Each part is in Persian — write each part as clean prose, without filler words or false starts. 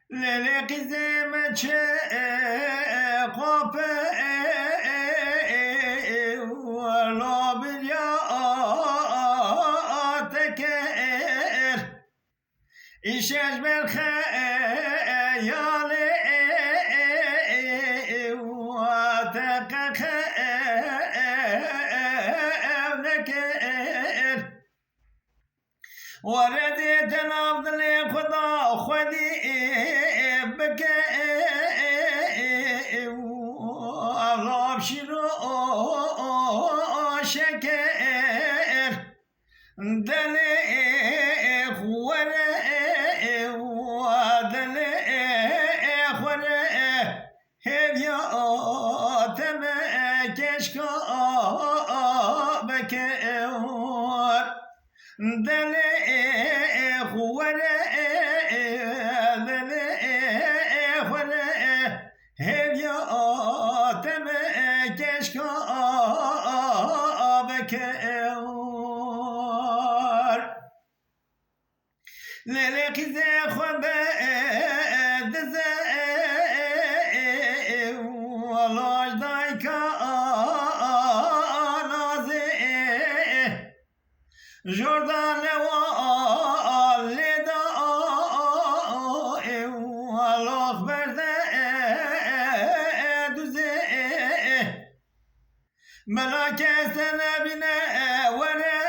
ليلك زمچ قاپ ولا بليا تكر إيشاش بالخيال وتقخ نكر ورديت الأفضل خدا خدي بك الله شنو شكر دلي خوره ودلي خوره هبيا تمكشكا بكور دلي خوره دلي خوره هبيا تمكشكا بكور ليلك زي خبا دزا ولاش دايكا نازي جردان والدا ولاخ برده دوزي ملاك سنبنا ورا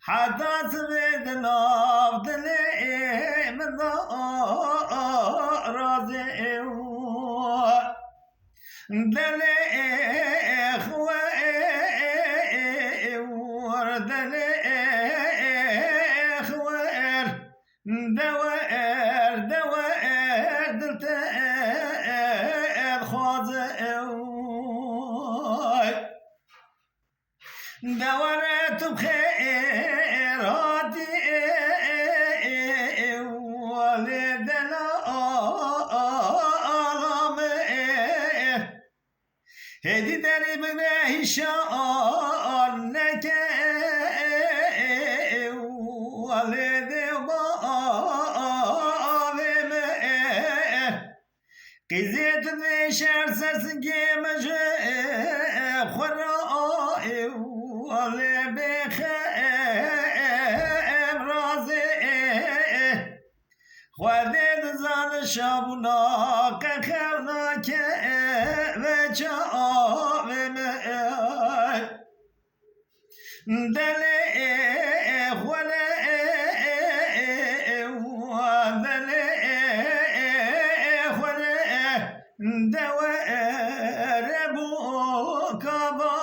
حتى سبيد نافذ من رازي دلي خوار دلي خوار دوائر دوائر دلتقل خوازي دورت بخير هاتي ولدنا آلامه هدي داري بناهي شانك ولد بالمه قزيت بشار سرسنجي مجه خرائي ولی بخیم رازی خودت زن شبنا که خورنا که و چاویم دلی خوله دلی خوله دوائر بو کبا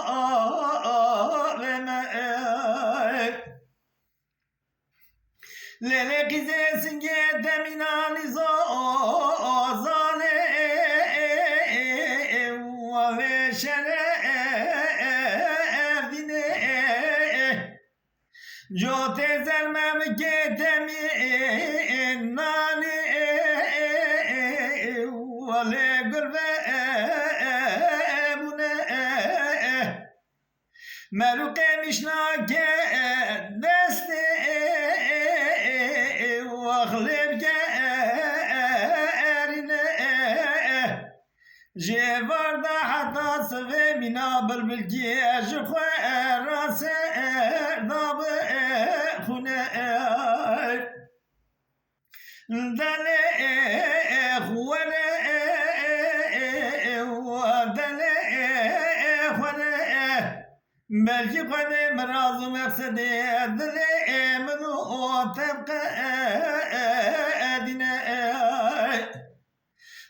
ليلك زي سنجد من الزازان وشرف دينه جوت زلمم كتمي ناني ولا قلبه ملوك مشناك دستي واغلب جارنا جبر دا حتى صفي منا بالبلجيج خوار راس داب خنا دلي خونا ودلي خونا بلجي قدي مراز مقصدي دلي منو تبقى دينا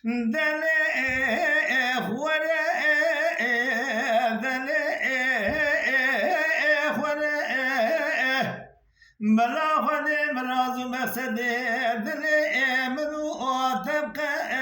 دلي خونا دلي خونا بلا قدي مراز مقصدي دلي منو تبقى